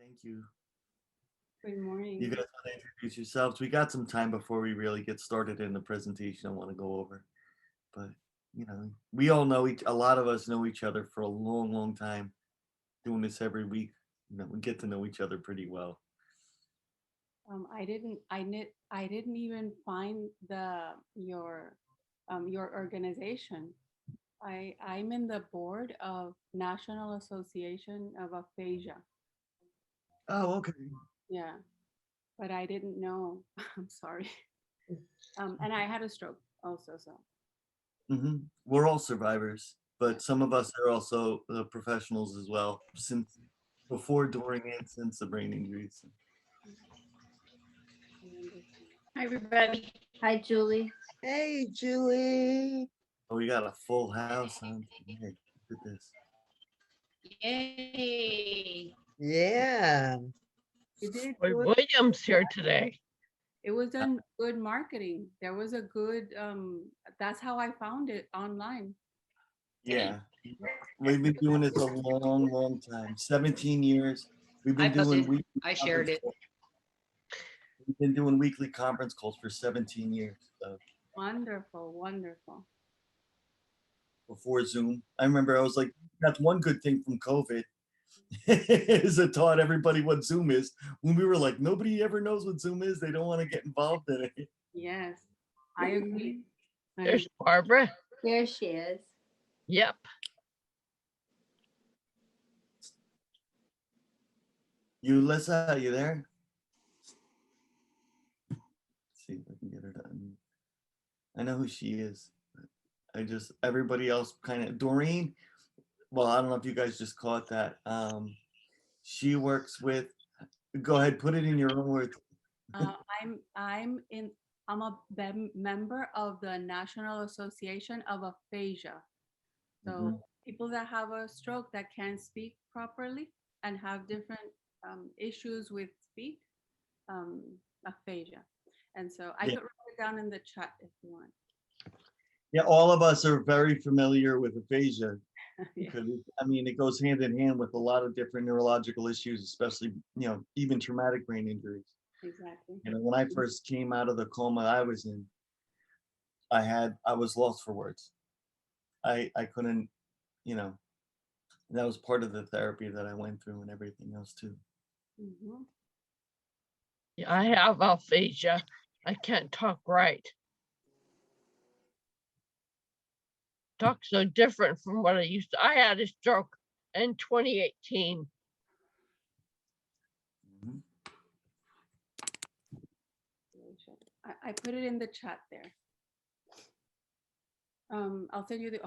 Thank you. Good morning. You guys want to introduce yourselves? We got some time before we really get started in the presentation I want to go over. But, we all know a lot of us know each other for a long, long time. Doing this every week, we get to know each other pretty well. I didn't even find your organization. I'm in the board of National Association of Aphasia. Oh, okay. Yeah, but I didn't know. I'm sorry. And I had a stroke also, so. We're all survivors, but some of us are also professionals as well, since before, during, and since the brain injuries. Hi, everybody. Hi, Julie. Hey, Julie. Oh, we got a full house on today. Look at this. Yay. Yeah. Boy, William's here today. It was done good marketing. There was a good, that's how I found it online. Yeah, we've been doing this a long, long time. 17 years. We've been doing. I shared it. We've been doing weekly conference calls for 17 years. So. Wonderful, wonderful. Before Zoom, I remember I was like, "That's one good thing from COVID." Is it taught everybody what Zoom is. When we were like, nobody ever knows what Zoom is. They don't want to get involved in it. Yes, I agree. There's Barbara. There she is. Yep. Ulissa, are you there? Let's see if I can get her to unmute. I know who she is. Everybody else kind of, Doreen, well, I don't know if you guys just caught that. She works with, go ahead, put it in your own words. I'm a member of the National Association of Aphasia. So people that have a stroke that can't speak properly and have different issues with speech, aphasia. And so I could write it down in the chat if you want. Yeah, all of us are very familiar with aphasia. Because it goes hand in hand with a lot of different neurological issues, especially, even traumatic brain injuries. Exactly. When I first came out of the coma I was in, I was lost for words. I couldn't, that was part of the therapy that I went through and everything else too. Yeah, I have aphasia. I can't talk right. Talk so different from what I used to. I had a stroke in 2018. I put it in the chat there. I'll send you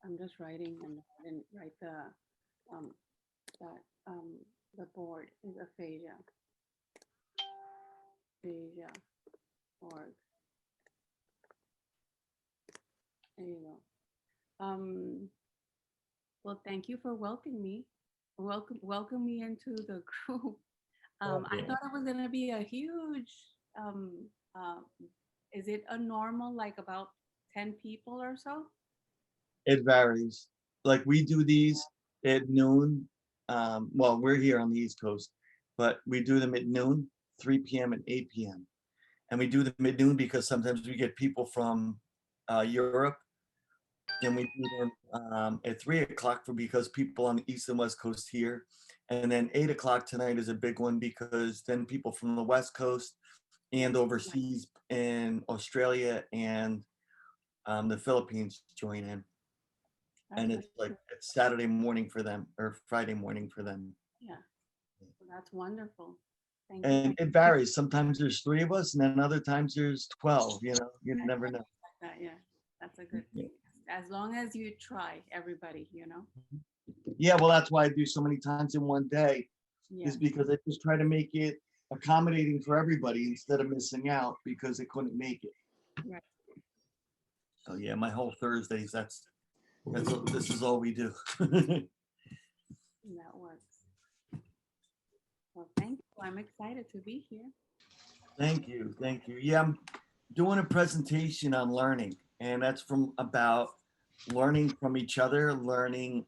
I'm just writing and I didn't write the board is aphasia. Aphasia.org. There you go. Well, thank you for welcoming me. Welcome me into the group. I thought it was gonna be a huge. Is it a normal like about 10 people or so? It varies. Like we do these at noon. Well, we're here on the East Coast, but we do them at noon, 3 p.m. and 8 p.m. And we do them at noon because sometimes we get people from Europe. And we do them at 3 o'clock because people on the East and West Coast here. And then 8 o'clock tonight is a big one because then people from the West Coast and overseas in Australia and the Philippines join in. And it's Saturday morning for them or Friday morning for them. Yeah, well, that's wonderful. Thank and you. it varies. Sometimes there's 3 of us and then other times there's 12, you never know. Yeah, that's a good thing. As long as you try, everybody, Yeah, well, that's why I do so many times in one day, is because I just try to make it accommodating for everybody instead of missing out because they couldn't make it. Right. So yeah, my whole Thursdays, this is all we do. That works. Well, thank you. I'm excited to be here. Thank you. Yeah, I'm doing a presentation on learning, and that's about learning from each other, learning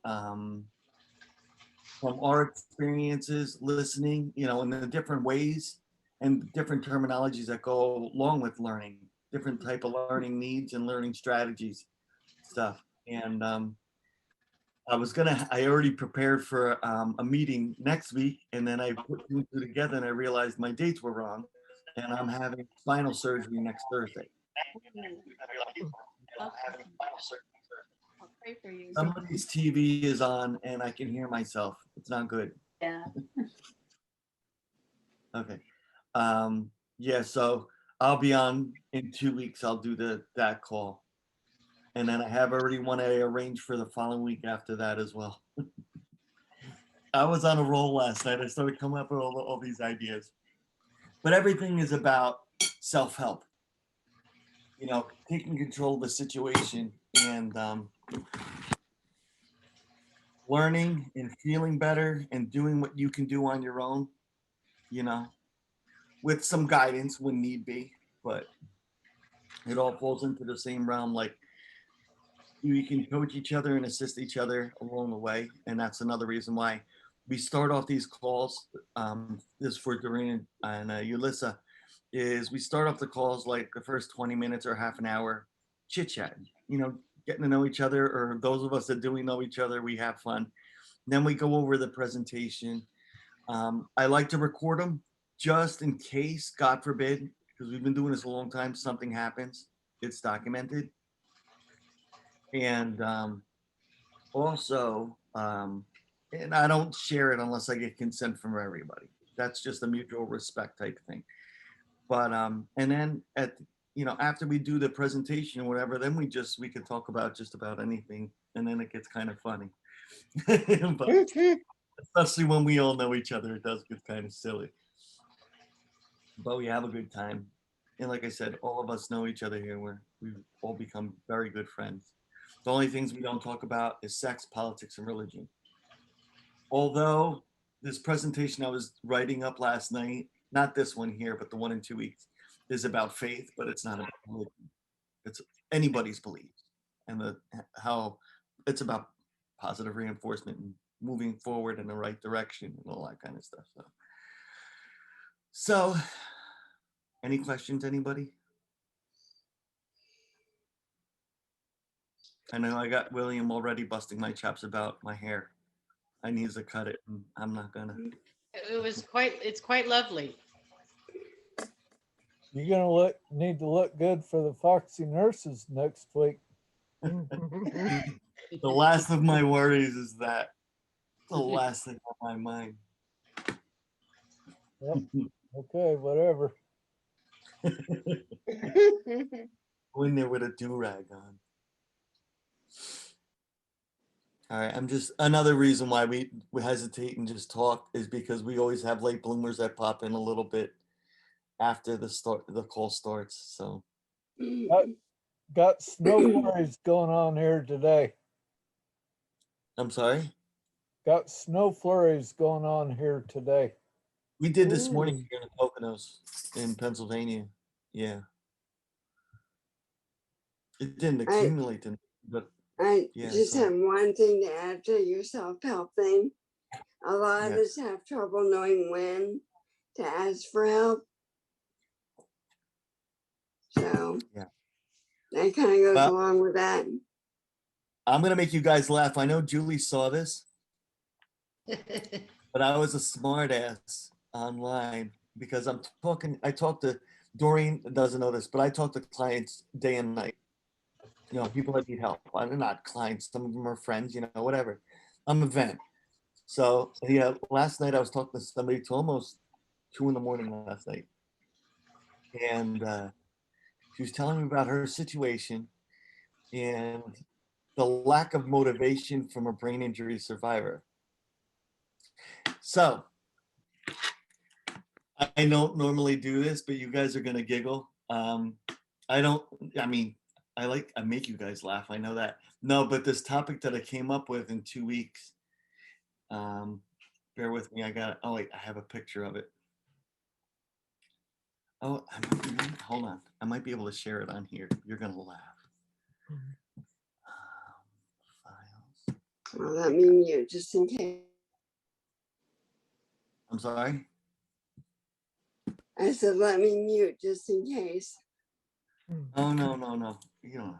from our experiences, listening, in the different ways and different terminologies that go along with learning, different type of learning needs and learning strategies stuff. And I already prepared for a meeting next week, and then I put two and two together and I realized my dates were wrong, and I'm having spinal surgery next Thursday. I'll pray for you. Somebody's TV is on and I can hear myself. It's not good. Yeah. Okay. Yeah, so I'll be on in 2 weeks. I'll do that call. And then I have already one I arranged for the following week after that as well. I was on a roll last night. I started coming up with all these ideas. But everything is about self-help. Taking control of the situation and learning and feeling better and doing what you can do on your own, with some guidance when need be. But it all falls into the same realm. Like, we can coach each other and assist each other along the way. And that's another reason why we start off these calls. This for Doreen and Ulissa, is we start off the calls like the first 20 minutes or half an hour chit chat, getting to know each other, or those of us that do know each other, we have fun. Then we go over the presentation. I like to record them just in case, God forbid, because we've been doing this a long time, something happens, it's documented. And also, and I don't share it unless I get consent from everybody. That's just a mutual respect type thing. But and then after we do the presentation or whatever, then we could talk about just about anything, and then it gets kind of funny. But especially when we all know each other, it does get kind of silly. But we have a good time. And like I said, all of us know each other here. We've all become very good friends. The only things we don't talk about is sex, politics, and religion. Although this presentation I was writing up last night, not this one here, but the one in 2 weeks, is about faith, but it's not about religion. It's anybody's beliefs and how it's about positive reinforcement and moving forward in the right direction and all that kind of stuff. So any questions, anybody? I know I got William already busting my chops about my hair. I need to cut it, and I'm not gonna. It's quite lovely. You're gonna need to look good for the Foxy nurses next week. The last of my worries is that. The last thing on my mind. Yep. Okay, whatever. Go in there with a do-rag on. All right, I'm just, another reason why we hesitate and just talk is because we always have late bloomers that pop in a little bit after the call starts. So Got snow flurries going on here today. I'm sorry? Got snow flurries going on here today. We did this morning here in the Poconos in Pennsylvania. Yeah. It didn't accumulate, but I yeah, just so- have one thing to add to your self-help thing. A lot of us have trouble knowing when to ask for help. So Yeah. that kind of goes Well, along with that. I'm gonna make you guys laugh. I know Julie saw this, but I was a smart ass online because I talk to Doreen doesn't know this, but I talk to clients day and night. People that need help. I'm not clients, some of them are friends, whatever. I'm a vent. So yeah, last night I was talking to somebody till almost 2 a.m. last night. And she was telling me about her situation and the lack of motivation from a brain injury survivor. So I don't normally do this, but you guys are gonna giggle. I make you guys laugh. I know that. No, but this topic that I came up with in 2 weeks, bear with me. I have a picture of it. Oh, hold on. I might be able to share it on here. You're gonna laugh. Files. Well, that means you just in case. I'm sorry. I said, let me mute just in case. Oh, no, no, no. You don't.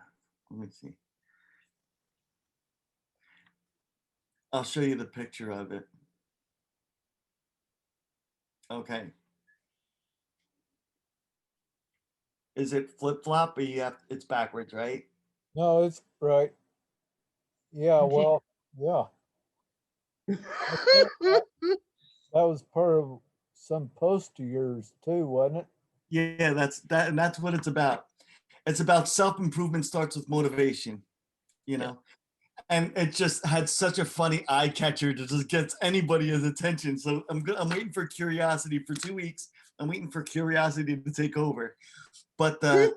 Let me see. I'll show you the picture of it. Okay. Is it flip-flop or you have, it's backwards, right? No, it's right. Yeah, Okay. well, yeah. That was part of some post of yours too, wasn't it? Yeah, and that's what it's about. It's about self-improvement starts with motivation, you know? And it just had such a funny eye catcher that just gets anybody's attention. So I'm waiting for curiosity for 2 weeks. I'm waiting for curiosity to take over. But the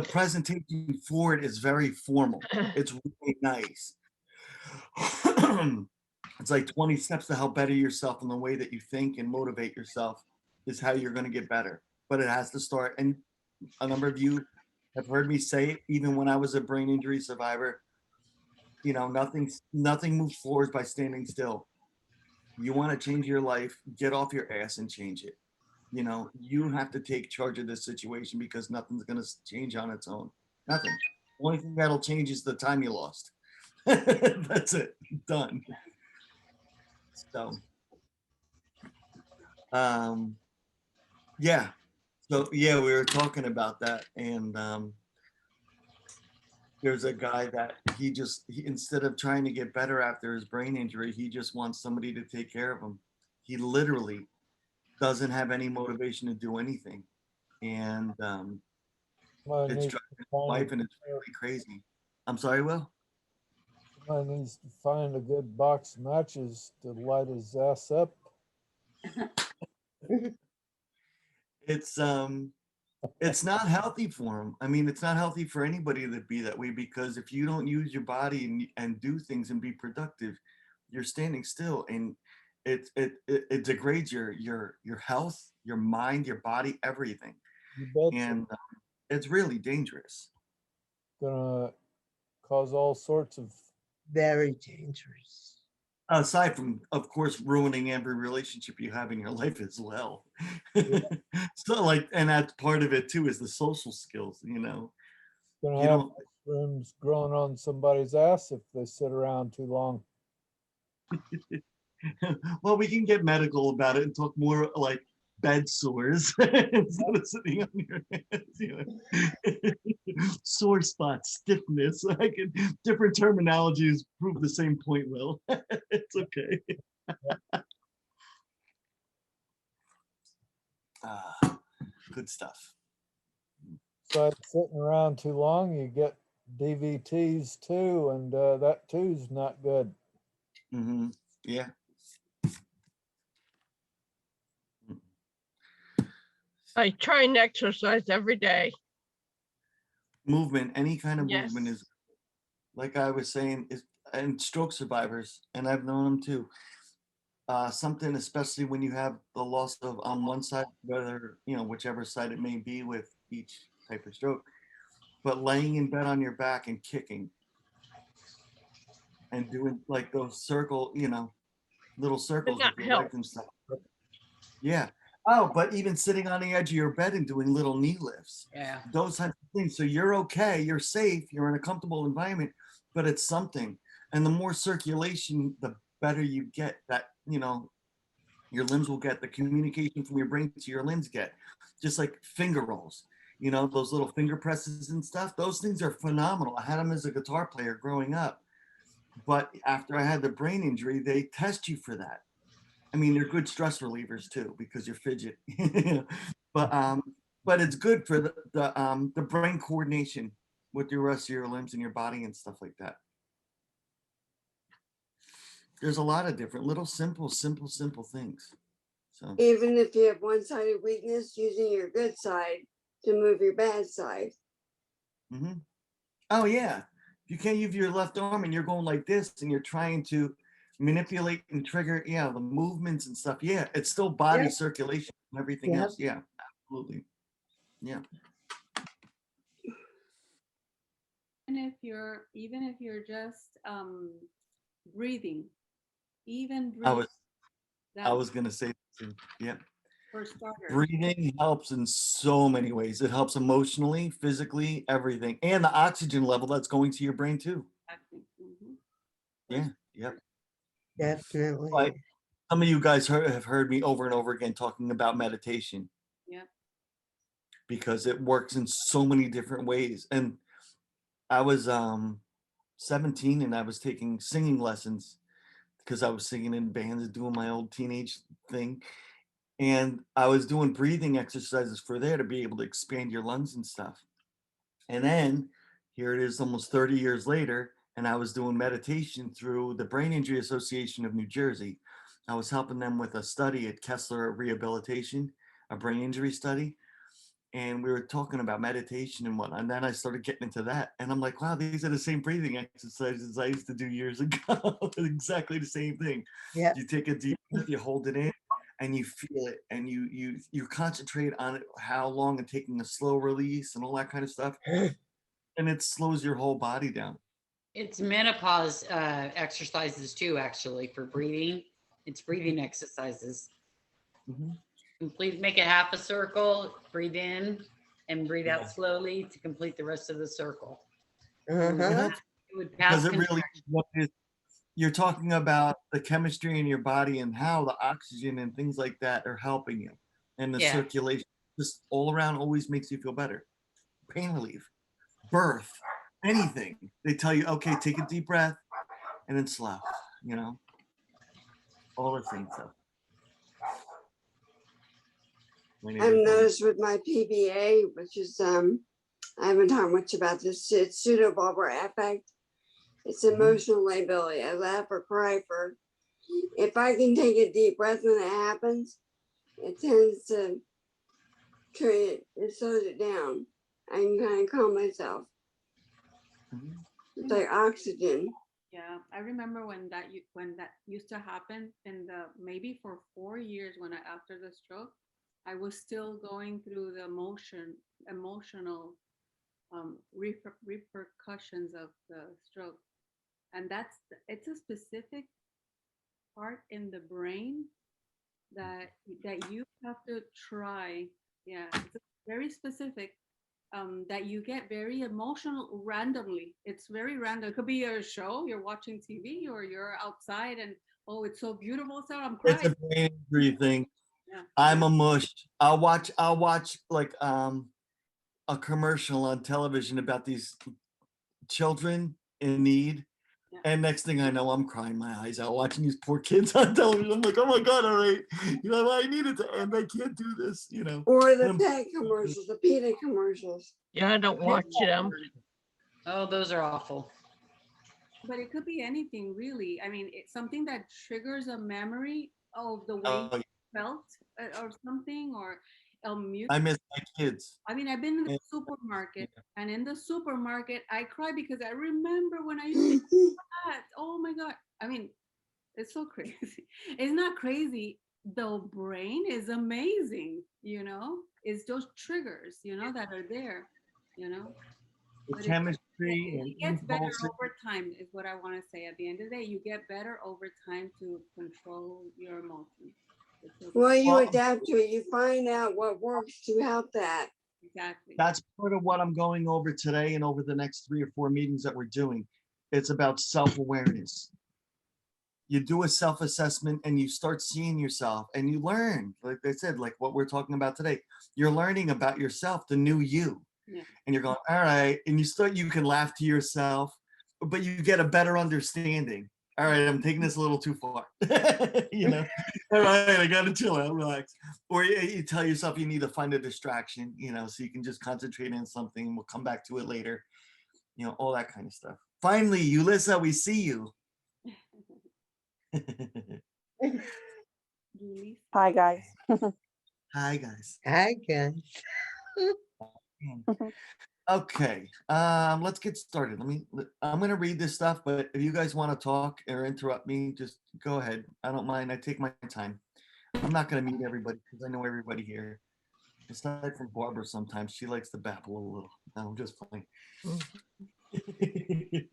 presentation for it is very formal. It's really nice. It's like 20 steps to help better yourself, and the way that you think and motivate yourself is how you're going to get better. But it has to start. And a number of you have heard me say it, even when I was a brain injury survivor, you know, nothing moves forward by standing still. You want to change your life, get off your ass and change it. You know, you have to take charge of this situation, because nothing's going to change on its own. Nothing. The only thing that'll change is the time you lost. That's it. Done. So, yeah. So yeah, we were talking about that, and there's a guy that he instead of trying to get better after his brain injury, he just wants somebody to take care of him. He literally doesn't have any motivation to do anything, and Somebody it's needs driving to his find wife, and it's really crazy. I'm sorry, Will. somebody needs to find a good box of matches to light his ass up. It's not healthy for him. I mean, it's not healthy for anybody to be that way, because if you don't use your body and do things and be productive, you're standing still, and it degrades your health, your mind, your body, everything, You bet it's and it's really dangerous. gonna cause all sorts of Very dangerous. Aside from, of course, ruining every relationship you have in your life as well. So like, and that's part of it too, is the social skills, you know. gonna You have don't, mushrooms growing on somebody's ass if they sit around too long. well, we can get medical about it and talk more like bed sores instead of sitting on your hands, you know. Sore spots, stiffness. I can, different terminologies prove the same point, Will. It's okay. Good stuff. Besides sitting around too long, you get DVTs too, and that too's not good. Mm-hmm. Yeah. I try and exercise every day. Movement, any kind of Yes. movement is, like I was saying, is, and stroke survivors, and I've known them too. Something, especially when you have the loss of on one side, whether, you know, whichever side it may be with each type of stroke, but laying in bed on your back and kicking and doing like those circle, you know, little circles that with your helps. legs and stuff. Yeah. Oh, but even sitting on the edge of your bed and doing little knee lifts, Yeah. those types of things. So you're okay, you're safe, you're in a comfortable environment, but it's something. And the more circulation, the better you get. That, you know, your limbs will get, the communication from your brain to your limbs get. Just like finger rolls, you know, those little finger presses and stuff. Those things are phenomenal. I had them as a guitar player growing up. But after I had the brain injury, they test you for that. I mean, they're good stress relievers too, because you're fidget. But it's good for the brain coordination with the rest of your limbs and your body and stuff like that. There's a lot of different little simple things. So Even if you have one-sided weakness, using your good side to move your bad side. mhm. Oh yeah, you can't use your left arm and you're going like this and you're trying to manipulate and trigger, yeah, the movements and stuff. Yeah, it's still body Yep. circulation and everything Yep. else. Yeah, absolutely. Yeah. Even if you're just breathing, even I was breathing I was gonna say, yeah. For starters. Breathing helps in so many ways. It helps emotionally, physically, everything, and the oxygen level that's going to your brain too. Exactly. Mhm. Yeah, yep. Definitely. Right. Some of you guys have heard me over and over again talking about meditation Yeah. because it works in so many different ways. And I was 17 and I was taking singing lessons because I was singing in bands and doing my old teenage thing. And I was doing breathing exercises for there to be able to expand your lungs and stuff. And then here it is almost 30 years later, and I was doing meditation through the Brain Injury Association of New Jersey. I was helping them with a study at Kessler Rehabilitation, a brain injury study. And we were talking about meditation and whatnot. And then I started getting into that. And I'm like, wow, these are the same breathing exercises I used to do years ago. Exactly the same thing. Yeah. You take a deep breath, you hold it in, and you feel it, and you concentrate on it, how long, and taking a slow release and all that kind of stuff. And it slows your whole body down. It's menopause exercises too, actually, for breathing. It's breathing exercises. Mhm. Make a half a circle, breathe in and breathe Yeah. out slowly to complete the rest of the circle. Uh-huh. It would pass Because it really, contraction. what is, you're talking about the chemistry in your body and how the oxygen and things like that are helping you, and the Yeah. circulation just all around always makes you feel better. Pain relief, birth, anything. They tell you, okay, take a deep breath and then slow, all the same stuff. I've noticed with my PBA, which is I haven't talked much about this. It's pseudobulbar affect. It's emotional lability. I laugh or cry for. If I can take a deep breath when it happens, it tends to treat it slows it down. I can kind of calm myself. It's like oxygen. Yeah, I remember when that used to happen in the maybe for 4 years after the stroke, I was still going through the emotional repercussions of the stroke, and it's a specific part in the brain that you have to try. Yeah, it's very specific. That you get very emotional randomly. It's very random. It could be a show, you're watching TV, or you're outside and oh, it's so beautiful, so I'm It's crying. a brain injury thing. Yeah. I'm a mush. I'll watch like a commercial on television about these children in need. Yeah. And next thing I know, I'm crying my eyes out watching these poor kids on television. I'm like, oh my God, all right. I needed to end. I can't do this, Or the And pet commercials, the PETA commercials. Yeah, I don't watch them. Oh, those are awful. But it could be anything really. I mean, it's something that triggers a memory of the way Oh, you felt or something, or I miss my kids. I mean, I've been in the Yeah. supermarket, and in the supermarket, I cry because I remember when I used to do that. Oh my God. I mean, it's so crazy. It's not crazy. The brain is amazing, It's those triggers, that are there, The But chemistry it and gets better impulses. over time, is what I want to say. At the end of the day, you get better over time to control your emotions. Well, you Well, adapt to it. You find out what works to help that. Exactly. That's part of what I'm going over today and over the next 3 or 4 meetings that we're doing. It's about self-awareness. You do a self-assessment and you start seeing yourself and you learn, like I said, like what we're talking about today. You're learning about yourself, the new you. Yeah. And you're going, all right. And you can laugh to yourself, but you get a better understanding. All right, I'm taking this a little too far. All right, I got to chill out, relax. Or you tell yourself you need to find a distraction, so you can just concentrate on something and we'll come back to it later. All that kind of stuff. Finally, Ulissa, we see you. Hi, guys. Hi, guys. I can. Okay, let's get started. I'm going to read this stuff, but if you guys want to talk or interrupt me, just go ahead. I don't mind. I take my time. I'm not going to meet everybody because I know everybody here. Aside from Barbara, sometimes she likes to babble a little. No, I'm just playing.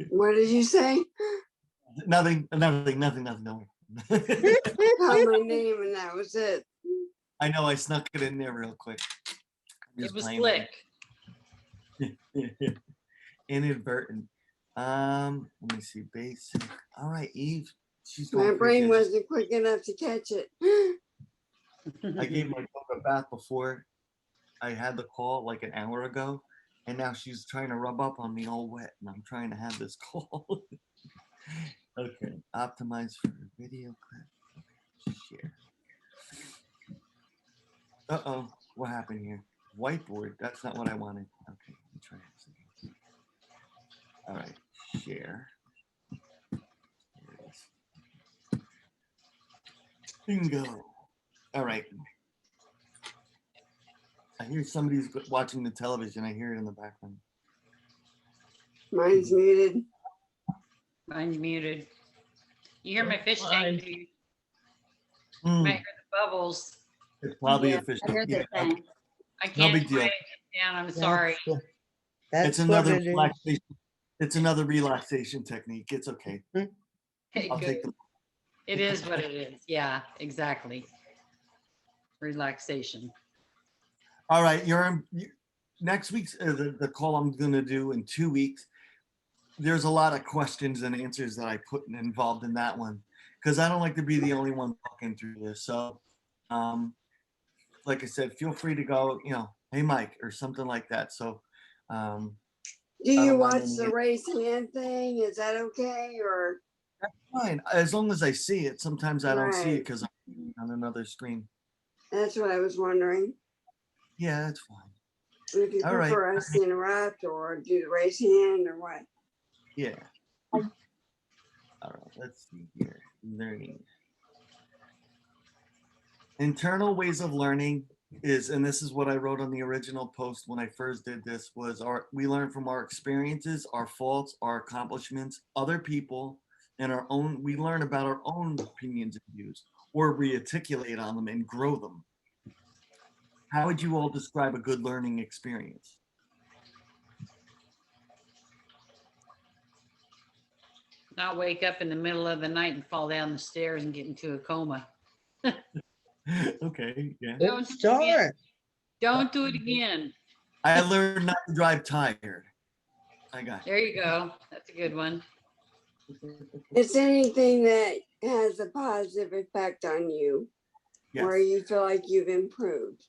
What did you say? Nothing. No. Called my name and that was it. I know, I snuck it in there real quick. I'm It just was playing with slick. it. Inadvertent. Let me see, basic. All right, Eve. She's My going brain crazy. wasn't quick enough to catch it. I gave my dog a bath before I had the call like an hour ago, and now she's trying to rub up on me all wet, and I'm trying to have this call. Okay, optimize for video clip. Okay, share. Uh-oh, what happened here? Whiteboard, that's not what I wanted. Okay, let me try this again. All right, share. There it is. Bingo. All right. I hear somebody's watching the television. I hear it in the background. Mine's muted. Mine's muted. You hear my fish Fine. tank? You Mm, might hear the bubbles. it's probably Yeah, official. I heard Yeah, the thing. I no can't big deal. quiet it down. I'm sorry. It's That's what another it is. relaxation. It's another relaxation technique. It's okay. I'll Good. take them. It is what it is. Yeah, exactly. Relaxation. All right, next week's the call I'm going to do in 2 weeks. There's a lot of questions and answers that I put involved in that one because I don't like to be the only one talking through this. So, like I said, feel free to go, hey Mike or something like that. So, Do I you don't mind watch any- the raise hand thing? Is that okay? Or fine as long as I see it. Sometimes I don't see it Right. because I'm on another screen. that's what I was wondering. Yeah, that's fine. If you All right. prefer us to interrupt or do the raise hand or what? Yeah. All right, let's see here. Learning. Internal ways of learning is, and this is what I wrote on the original post when I first did this, was we learn from our experiences, our faults, our accomplishments, other people, and we learn about our own opinions and views, or we articulate on them and grow them. How would you all describe a good learning experience? Not wake up in the middle of the night and fall down the stairs and get into a coma. Okay, yeah. Good Don't do it again. start. Don't do it again. I learned not to drive tired. I got There you go. That's a good one. It's anything that has a positive effect on you where Yes, you feel like you've improved.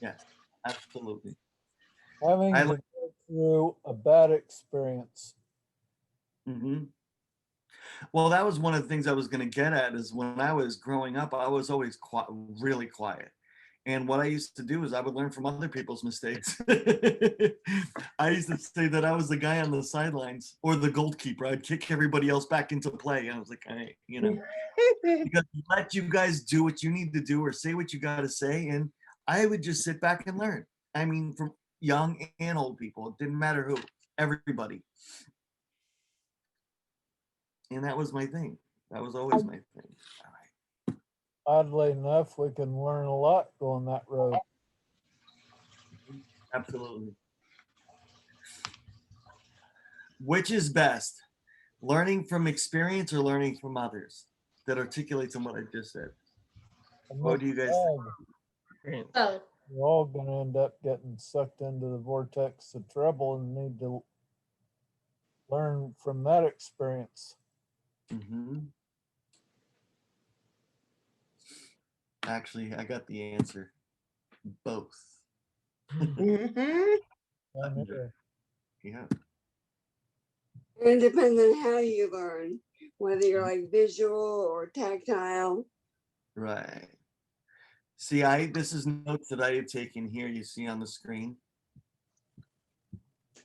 yes, absolutely. Having I to like- go through a bad experience. Mm-hmm. Well, that was one of the things I was going to get at is when I was growing up, I was always really quiet. And what I used to do is I would learn from other people's mistakes. I used to say that I was the guy on the sidelines or the goalkeeper. I'd kick everybody else back into play. I was like, because let you guys do what you need to do or say what you got to say. And I would just sit back and learn. I mean, from young and old people, it didn't matter who, everybody. And that was my thing. That was always my thing. All right. Oddly enough, we can learn a lot going that road. Absolutely. Which is best, learning from experience or learning from others? That articulates on what I just said. What do you guys think? Both. We're all gonna end up getting sucked into the vortex of trouble and need to learn from that experience. Mm-hmm. Actually, I got the answer. Both. Mhm. And here, Yeah. And it depends on how you learn, whether you're like visual or tactile. Right. See, this is notes that I had taken here. You see on the screen.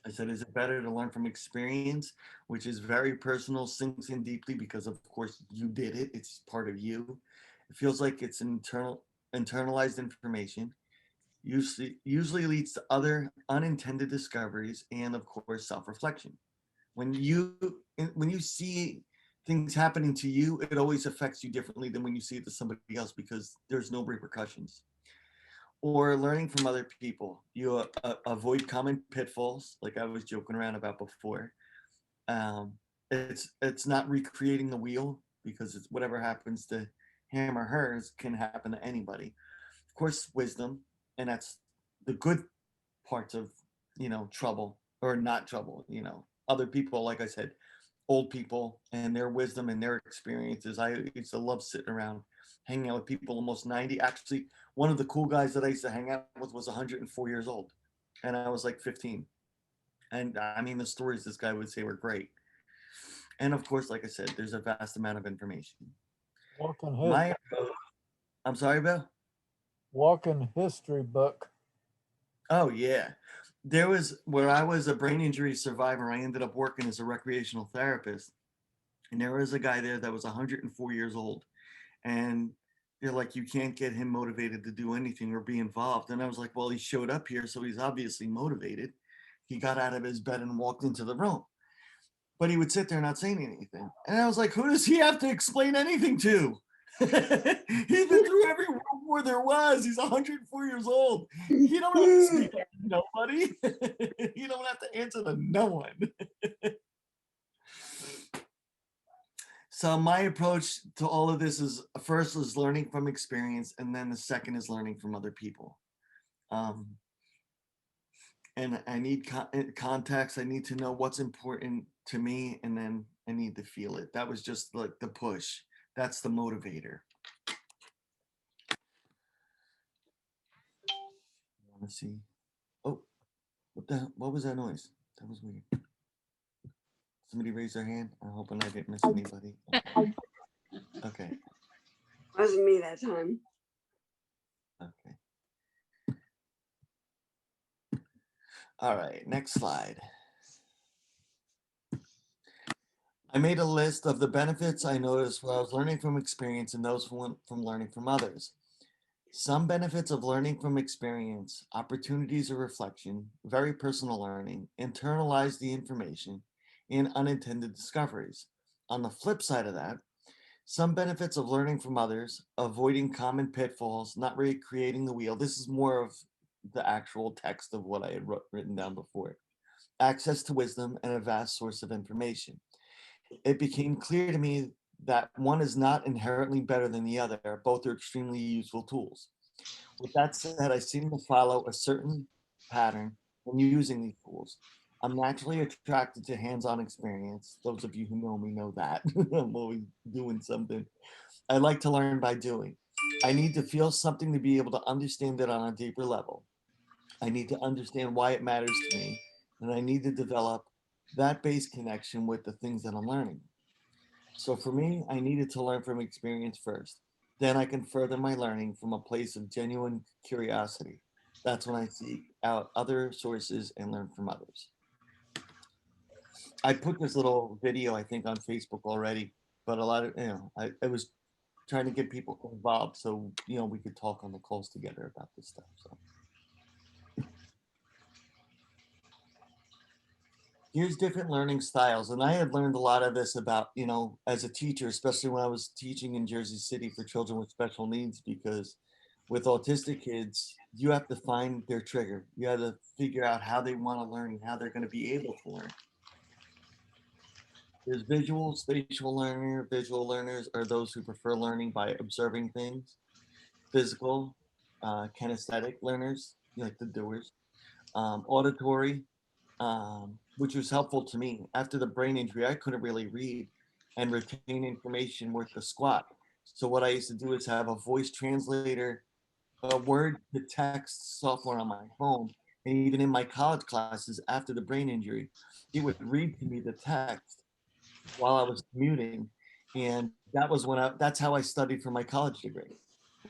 I said, is it better to learn from experience, which is very personal, sinks in deeply because of course you did it. It's part of you. It feels like it's internalized information. Usually leads to other unintended discoveries and of course self-reflection. When you see things happening to you, it always affects you differently than when you see it to somebody else because there's no repercussions. Or learning from other people, you avoid common pitfalls, like I was joking around about before. It's not recreating the wheel. because it's whatever happens to him or hers can happen to anybody. Of course, wisdom, and that's the good parts of, trouble or not trouble, other people, like I said, old people and their wisdom and their experiences. I used to love sitting around hanging out with people almost 90. Actually, one of the cool guys that I used to hang out with was 104 years old, and I was like 15. And I mean, the stories this guy would say were great. And of course, like I said, there's a vast amount of information. Walking My history, approach, I'm sorry, Bill. walking history book. Oh yeah. There was where I was a brain injury survivor. I ended up working as a recreational therapist. And there was a guy there that was 104 years old. And they're like, you can't get him motivated to do anything or be involved. And I was like, well, he showed up here, so he's obviously motivated. He got out of his bed and walked into the room. But he would sit there not saying anything. And I was like, who does he have to explain anything to? He's been through every world war there was. He's 104 years old. He don't have to speak to nobody. You don't have to answer to no one. So my approach to all of this is, first is learning from experience, and then the second is learning from other people. And I need context. I need to know what's important to me, and then I need to feel it. That was just like the push. That's the motivator. I want to see. Oh, what was that noise? That was weird. Somebody raise their hand. I'm hoping I didn't miss anybody. Okay. Wasn't me that time. Okay. All right, next slide. I made a list of the benefits I noticed while I was learning from experience and those from learning from others. Some benefits of learning from experience: opportunities of reflection, very personal learning, internalize the information, and unintended discoveries. On the flip side of that, some benefits of learning from others: avoiding common pitfalls, not recreating the wheel. This is more of the actual text of what I had written down before. Access to wisdom and a vast source of information. It became clear to me that one is not inherently better than the other. Both are extremely useful tools. With that said, I seem to follow a certain pattern when using these tools. I'm naturally attracted to hands-on experience. Those of you who know me know that. I'm always doing something. I like to learn by doing. I need to feel something to be able to understand it on a deeper level. I need to understand why it matters to me, and I need to develop that base connection with the things that I'm learning. So for me, I needed to learn from experience first. Then I can further my learning from a place of genuine curiosity. That's when I seek out other sources and learn from others. I put this little video, I think, on Facebook already, but a lot of, I was trying to get people involved so, we could talk on the calls together about this stuff. So. Here's different learning styles. And I had learned a lot of this about, as a teacher, especially when I was teaching in Jersey City for children with special needs, because with autistic kids, you have to find their trigger. You have to figure out how they want to learn and how they're going to be able to learn. There's visual, spatial learner. Visual learners are those who prefer learning by observing things. Physical, kinesthetic learners, like the doers. Auditory, which was helpful to me. After the brain injury, I couldn't really read and retain information worth the squat. So what I used to do is have a voice translator, a word to text software on my phone. And even in my college classes after the brain injury, it would read to me the text while I was commuting. And that was that's how I studied for my college degree,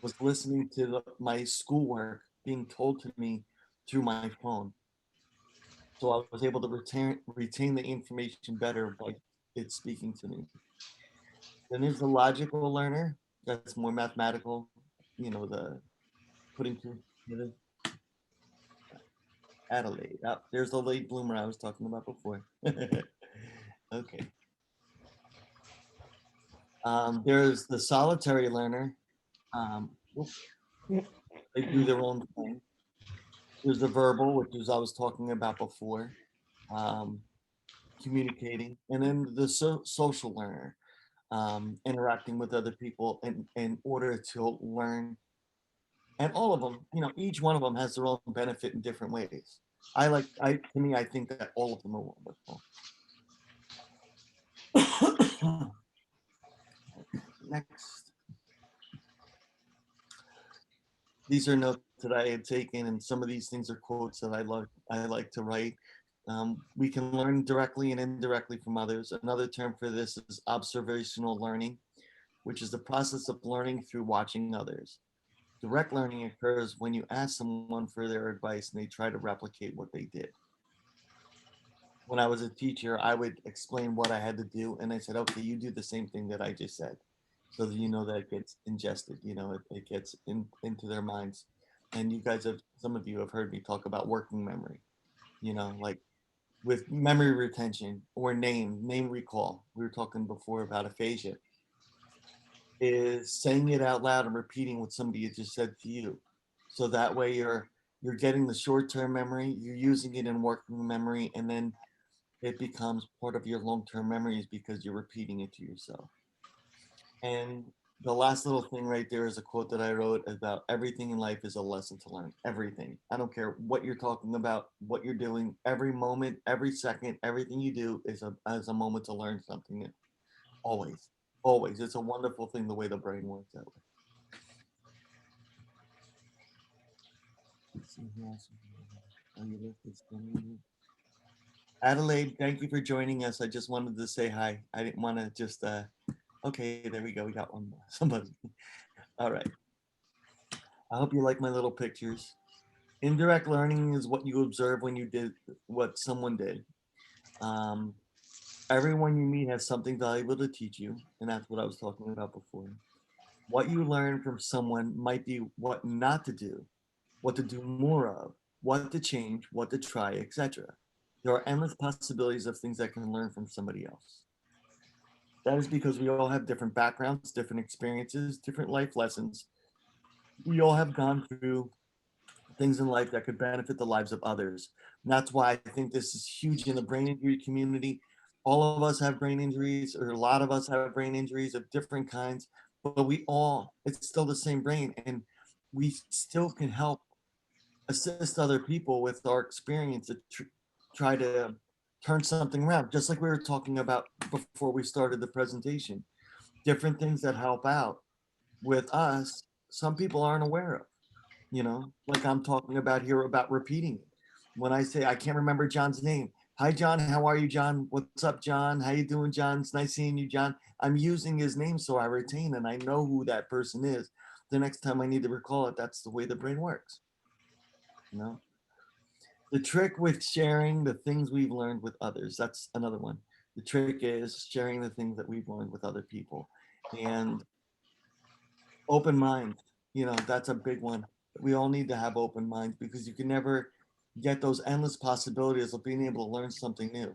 was listening to my schoolwork being told to me through my phone. So I was able to retain the information better by it speaking to me. Then there's the logical learner. That's more mathematical, the putting two together. Adelaide. Oh, there's the late bloomer I was talking about before. Okay. There's the solitary learner. They do their own thing. There's the verbal, which is I was talking about before. Communicating, and then the social learner. interacting with other people in order to learn. And all of them, you know, each one of them has their own benefit in different ways. To me, I think that all of them are wonderful. Next. These are notes that I had taken, and some of these things are quotes that I like to write. We can learn directly and indirectly from others. Another term for this is observational learning, which is the process of learning through watching others. Direct learning occurs when you ask someone for their advice and they try to replicate what they did. When I was a teacher, I would explain what I had to do, and I said, okay, you do the same thing that I just said. So that you know that it gets ingested, you know, it gets into their minds. And you guys have, some of you have heard me talk about working memory, you know, like with memory retention or name recall. We were talking before about aphasia, is saying it out loud and repeating what somebody had just said to you. So that way you're getting the short-term memory, you're using it in working memory, and then it becomes part of your long-term memories because you're repeating it to yourself. And the last little thing right there is a quote that I wrote about everything in life is a lesson to learn. Everything. I don't care what you're talking about, what you're doing, every moment, every second, everything you do is a moment to learn something new. Always. Always. It's a wonderful thing the way the brain works that way. Let's see who else. Oh, you left this thing. Adelaide, thank you for joining us. I just wanted to say hi. I didn't want to just okay, there we go. We got one more. Somebody. All right. I hope you like my little pictures. Indirect learning is what you observe when you did what someone did. Everyone you meet has something valuable to teach you, and that's what I was talking about before. What you learn from someone might be what not to do, what to do more of, what to change, what to try, etc. There are endless possibilities of things I can learn from somebody else. That is because we all have different backgrounds, different experiences, different life lessons. We all have gone through things in life that could benefit the lives of others. And that's why I think this is huge in the brain injury community. All of us have brain injuries, or a lot of us have brain injuries of different kinds, but it's still the same brain, and we still can help assist other people with our experience to try to turn something around, just like we were talking about before we started the presentation. Different things that help out with us, some people aren't aware of, you know, like I'm talking about here about repeating it. When I say I can't remember John's name. Hi, John. How are you, John? What's up, John? How you doing, John? It's nice seeing you, John. I'm using his name so I retain and I know who that person is. The next time I need to recall it, that's the way the brain works. You know, the trick with sharing the things we've learned with others. That's another one. The trick is sharing the things that we've learned with other people, and open mind. You know, that's a big one. We all need to have open minds because you can never get those endless possibilities of being able to learn something new.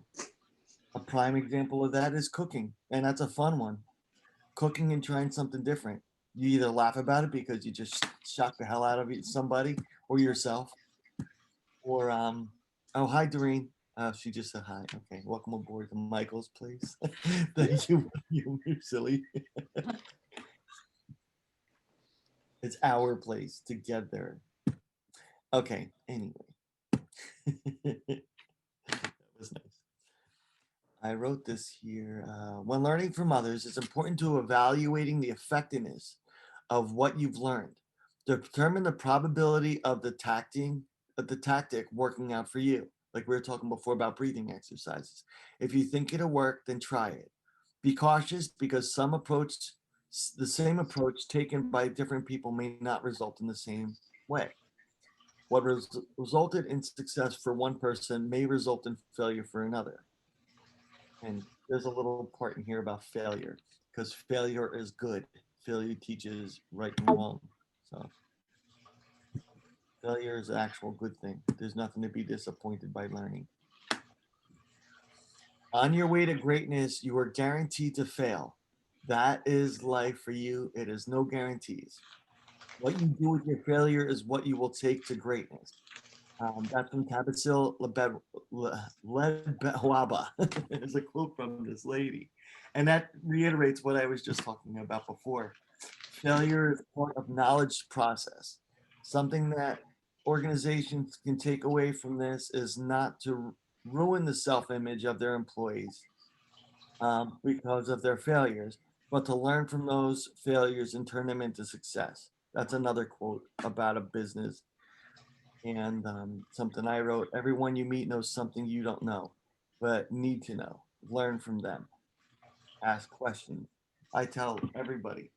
A prime example of that is cooking, and that's a fun one. Cooking and trying something different. You either laugh about it because you just shocked the hell out of somebody or yourself, or oh, hi, Doreen. She just said hi. Okay, welcome aboard to Michael's place. Thank you. You're silly. It's our place together. Okay, anyway. That was nice. I wrote this here. When learning from others, it's important to evaluating the effectiveness of what you've learned. Determine the probability of the tactic working out for you. Like we were talking before about breathing exercises. If you think it'll work, then try it. Be cautious because the same approach taken by different people may not result in the same way. What resulted in success for one person may result in failure for another. And there's a little part in here about failure, because failure is good. Failure teaches right and wrong. So failure is an actual good thing. There's nothing to be disappointed by learning. On your way to greatness, you are guaranteed to fail. That is life for you. It is no guarantees. What you do with your failure is what you will take to greatness. That's from Tabasil Lebewaba. There's a quote from this lady. And that reiterates what I was just talking about before. Failure is part of knowledge process. Something that organizations can take away from this is not to ruin the self-image of their employees because of their failures, but to learn from those failures and turn them into success. That's another quote about a business. And something I wrote, everyone you meet knows something you don't know, but need to know. Learn from them. Ask questions. I tell everybody,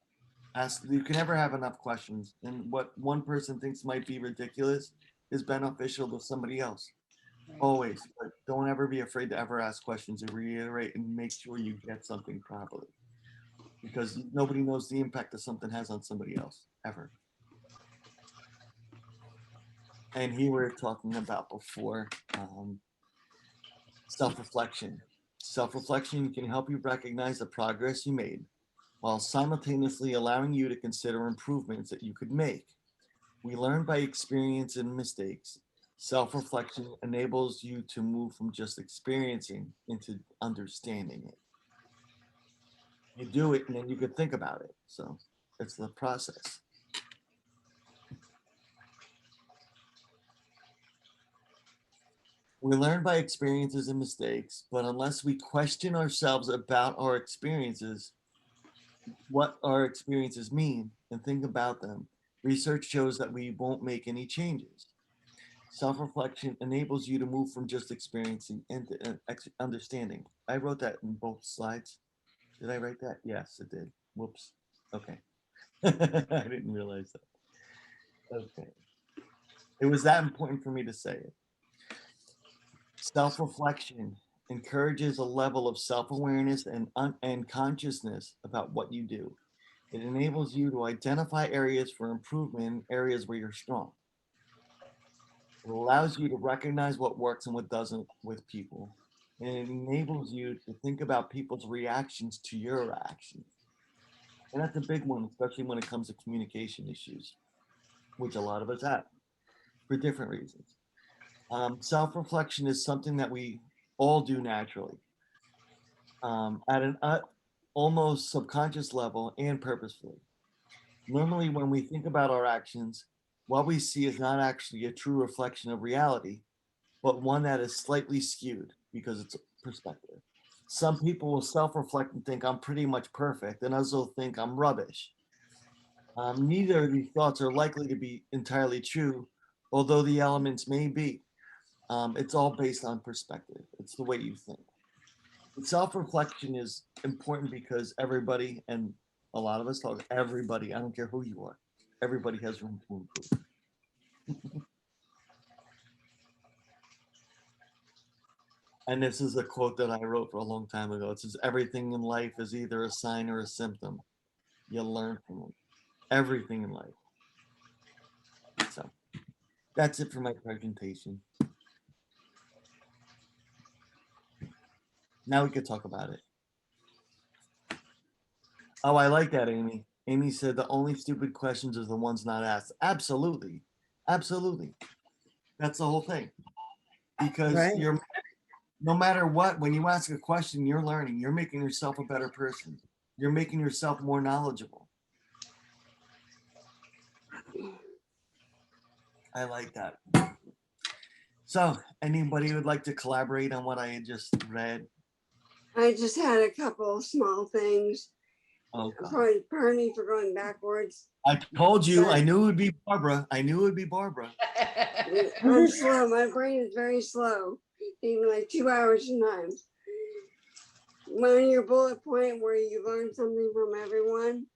ask, you can never have enough questions. And what one person thinks might be ridiculous is beneficial to somebody else. Always, but don't ever be afraid to ever ask questions and reiterate and make sure you get something properly. Because nobody knows the impact that something has on somebody else, ever. And here we're talking about before self-reflection. Self-reflection can help you recognize the progress you made while simultaneously allowing you to consider improvements that you could make. We learn by experience and mistakes. Self-reflection enables you to move from just experiencing into understanding it. You do it and then you can think about it. So it's the process. We learn by experiences and mistakes, but unless we question ourselves about our experiences, what our experiences mean, and think about them, research shows that we won't make any changes. Self-reflection enables you to move from just experiencing into understanding. I wrote that in both slides. Did I write that? Yes, it did. Whoops. Okay. I didn't realize that. Okay. It was that important for me to say it. Self-reflection encourages a level of self-awareness and consciousness about what you do. It enables you to identify areas for improvement, areas where you're strong. It allows you to recognize what works and what doesn't with people. And it enables you to think about people's reactions to your actions. And that's a big one, especially when it comes to communication issues, which a lot of us have for different reasons. Self-reflection is something that we all do naturally at an almost subconscious level and purposefully. Normally, when we think about our actions, what we see is not actually a true reflection of reality, but one that is slightly skewed because it's perspective. Some people will self-reflect and think I'm pretty much perfect, and others will think I'm rubbish. Neither of these thoughts are likely to be entirely true, although the elements may be. It's all based on perspective. It's the way you think. Self-reflection is important because everybody, and a lot of us talk, everybody, I don't care who you are, everybody has room to improve. And this is a quote that I wrote for a long time ago. It says, everything in life is either a sign or a symptom. You learn from it. Everything in life. So that's it for my presentation. Now we could talk about it. Oh, I like that, Amy. Amy said the only stupid questions are the ones not asked. Absolutely. Absolutely. That's the whole thing. Because Right. you're, no matter what, when you ask a question, you're learning. You're making yourself a better person. You're making yourself more knowledgeable. I like that. So, anybody would like to collaborate on what I had just read? I just had a couple of small things. Oh, God. Pardon me for going backwards. I told you, But I knew it would be Barbara. I knew it would be Barbara. I'm slow. My brain is very slow. Even like 2 hours sometimes. When your bullet point where you learn something from everyone,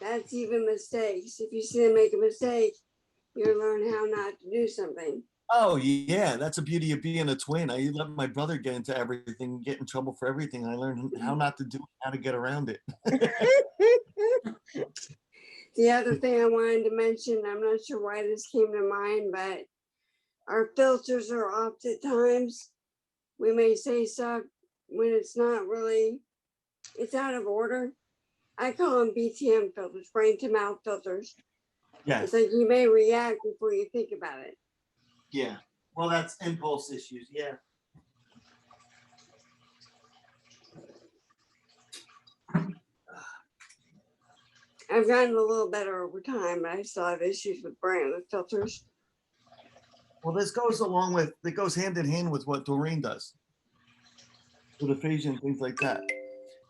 that's even mistakes. If you see them make a mistake, you learn how not to do something. Oh, yeah, that's the beauty of being a twin. I let my brother get into everything, get in trouble for everything. I learned how not to do it, how to get around it. The other thing I wanted to mention, I'm not sure why this came to mind, but our filters are off at times. We may say stuff when it's not really, it's out of order. I call them BTM filters, brain to mouth filters. Yes. It's like you may react before you think about it. Yeah. Well, that's impulse issues. Yeah. I've gotten a little better over time, but I still have issues with brain with filters. Well, this goes along with, it goes hand in hand with what Doreen does with aphasia and things like that.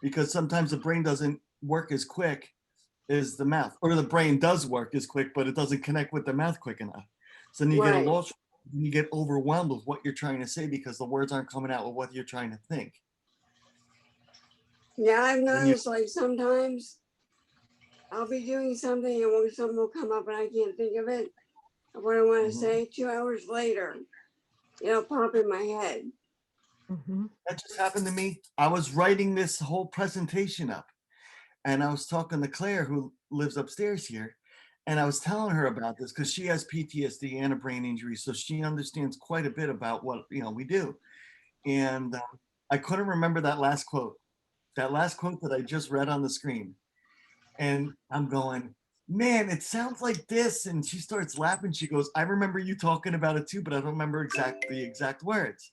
Because sometimes the brain doesn't work as quick as the mouth, or the brain does work as quick, but it doesn't connect with the mouth quick enough. So then you get a Right. loss, you get overwhelmed with what you're trying to say because the words aren't coming out with what you're trying to think. Yeah, I've you- noticed like sometimes I'll be doing something and something will come up and I can't think of it. What I want to Mhm. say 2 hours later, it'll pop in my head. Mhm. That just happened to me. I was writing this whole presentation up and I was talking to Claire, who lives upstairs here. And I was telling her about this because she has PTSD and a brain injury. So she understands quite a bit about what, we do. And I couldn't remember that last quote that I just read on the screen. And I'm going, man, it sounds like this. And she starts laughing. She goes, I remember you talking about it too, but I don't remember the exact words.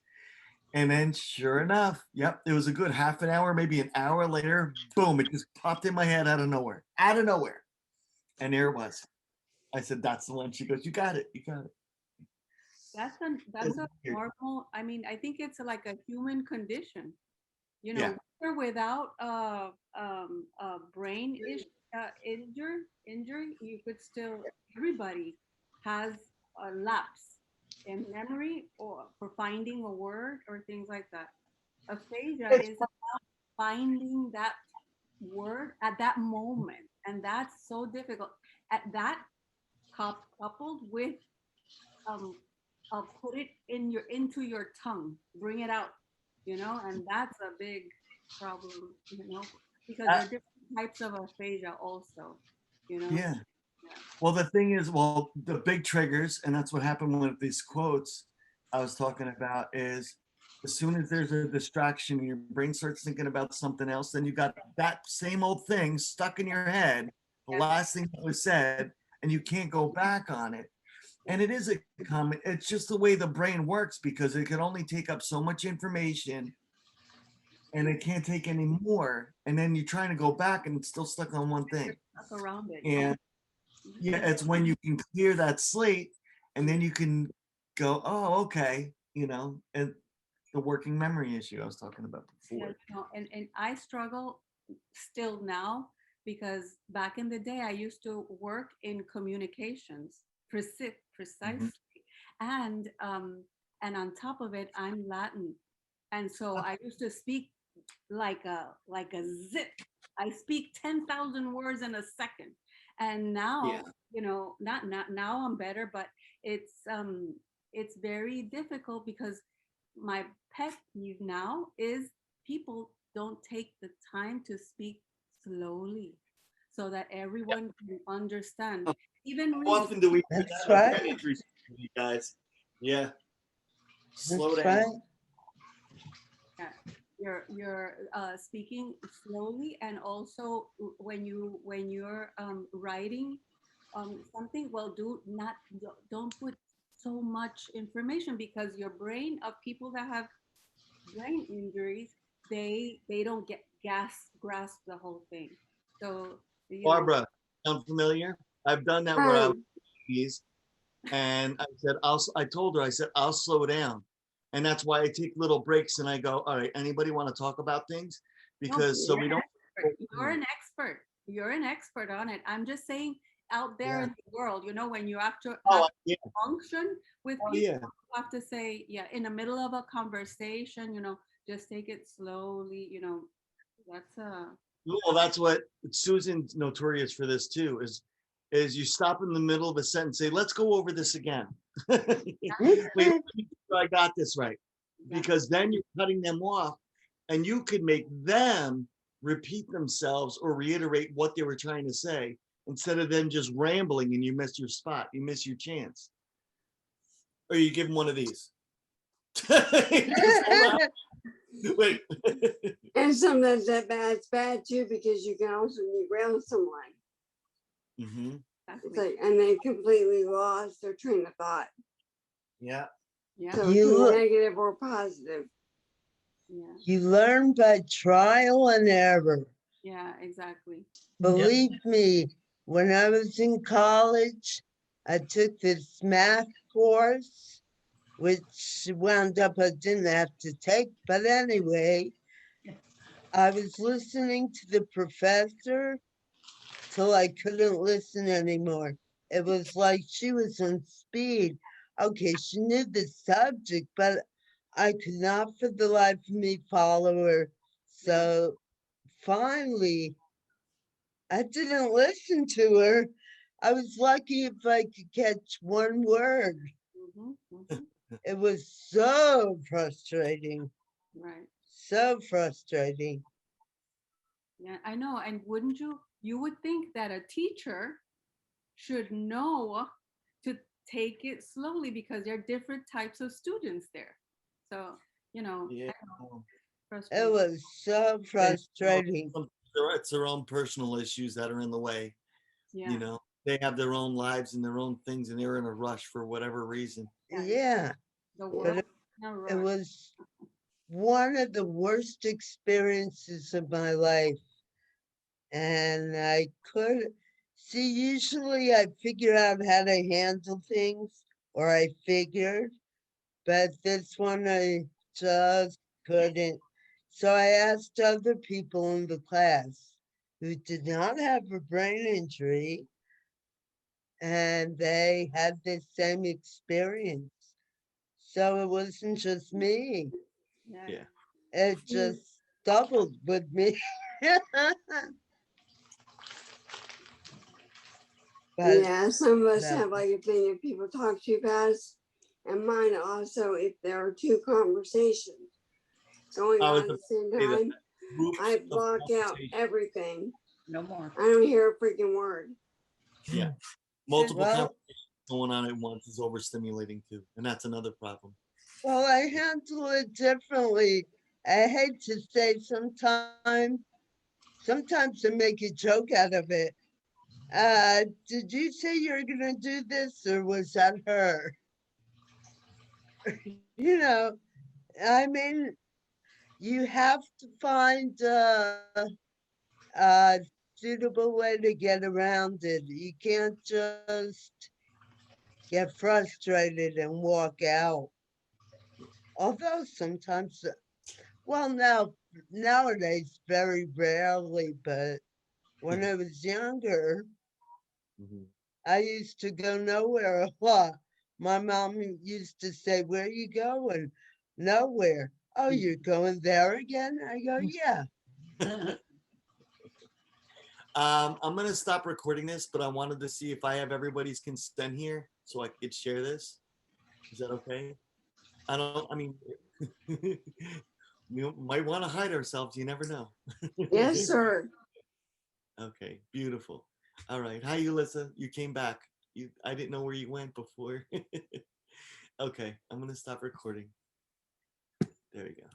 And then sure enough, yep, it was a good half an hour, maybe an hour later, boom, it just popped in my head out of nowhere. And there it was. I said, that's the one. She goes, you got it. That's It's a weird. normal, I mean, I think it's like a human condition. You know, Yeah. with or without a brain injury, you could still, everybody has a lapse in memory or for finding a word or things like that. Aphasia is about finding that word at that moment, and that's so difficult. At that coupled with put it into your tongue, bring it out, and that's a big problem, because there are different types of aphasia also, Yeah. Well, the thing is, the big triggers, and that's what happened with these quotes I was talking about, is as soon as there's a distraction and your brain starts thinking about something else, then you got that same old thing stuck in your head, the Yeah. last thing that was said, and you can't go back on it. And it is a common, it's just the way the brain works because it can only take up so much information and it can't take any more. And then you're trying to go back and it's still stuck on one thing. Stuck around it. And yeah, it's when you can clear that slate and then you can go, oh, okay, and the working memory issue I was talking about before. Yeah, and I struggle still now because back in the day I used to work in communications precisely, and on top of it I'm Latin, and so I used to speak like a zip. I speak 10,000 words in a second, and now not now I'm better, but it's very difficult because my pet peeve now is people don't take the time to speak slowly so that everyone can understand. Even How reading, often do we do That's that on right. brain injuries, you guys? Yeah. Slow That's down. right. you're speaking slowly, and also when you're writing something, well, don't put so much information, because your brain of people that have brain injuries, they don't grasp the whole thing. So Barbara, sound familiar? I've done that where I was Um, these, and I told her, I said, I'll slow down. And that's why I take little breaks and I go, all right, anybody want to talk about things? Because so we don't. You're an expert. You're an expert on it. I'm just saying, out there Yeah. in the world, when you have to Yeah. function with Oh, people, yeah. you have to say, in the middle of a conversation, just take it slowly, that's Well, that's what Susan's notorious for this too, is you stop in the middle of a sentence, say, let's go over this again. Wait, let me make sure I got this right. Because then you're cutting them off and you could make them repeat themselves or reiterate what they were trying to say instead of them just rambling and you miss your spot, you miss your chance. Or you give them one of these. Just hold on. Wait. and sometimes it's bad too because you can also derail someone. It's like, and they completely lost their train of thought. Yeah. So You it's look- negative or positive. You learn by trial and error. Yeah, exactly. Believe me, when I was in college, I took this math course, which wound up I didn't have to take. But anyway, I was listening to the professor till I couldn't listen anymore. It was like she was on speed. Okay, she knew the subject, but I could not for the life of me follow her. So finally, I didn't listen to her. I was lucky if I could catch one word. Mhm, mhm. It was so frustrating. Right. So frustrating. Yeah, I know. And wouldn't you would think that a teacher should know to take it slowly because there are different types of students there. So, Yeah. It frustrating. was so And, frustrating. it's their own personal issues that are in the way. Yeah. They have their own lives and their own things, and they're in a rush for whatever reason. Yeah, The but world in a it rush. was one of the worst experiences of my life. And I could see, usually I figure out how to handle things, or I figured, but this one I just couldn't. So I asked other people in the class who did not have a brain injury, and they had the same experience. So it wasn't just me, Yeah. Yeah. it just doubled with me. But Yeah, some of us no. have like a thing if people talk too fast. And mine also, if there are two conversations going I was on at about the same to say that time, groups I of block out conversation. everything. No more. I don't hear a freaking word. Yeah. Multiple Well, conversations going on at once is overstimulating too. And that's another problem. well, I handle it differently. I hate to say sometimes I make a joke out of it. Did you say you're gonna do this, or was that her? You know, I mean, you have to find a suitable way to get around it. You can't just get frustrated and walk out. Although sometimes, well, nowadays, very rarely, but when I was younger, Mhm. I used to go nowhere a lot. My mom used to say, "Where you going?" Nowhere. Oh, you're going there again? I go, yeah. I'm gonna stop recording this, but I wanted to see if I have everybody's consent here so I could share this. Is that okay? I mean, we might want to hide ourselves. You never know. Yes, sir. Okay, beautiful. All right. Hi, Ulissa. You came back. I didn't know where you went before. Okay, I'm gonna stop recording. There we go.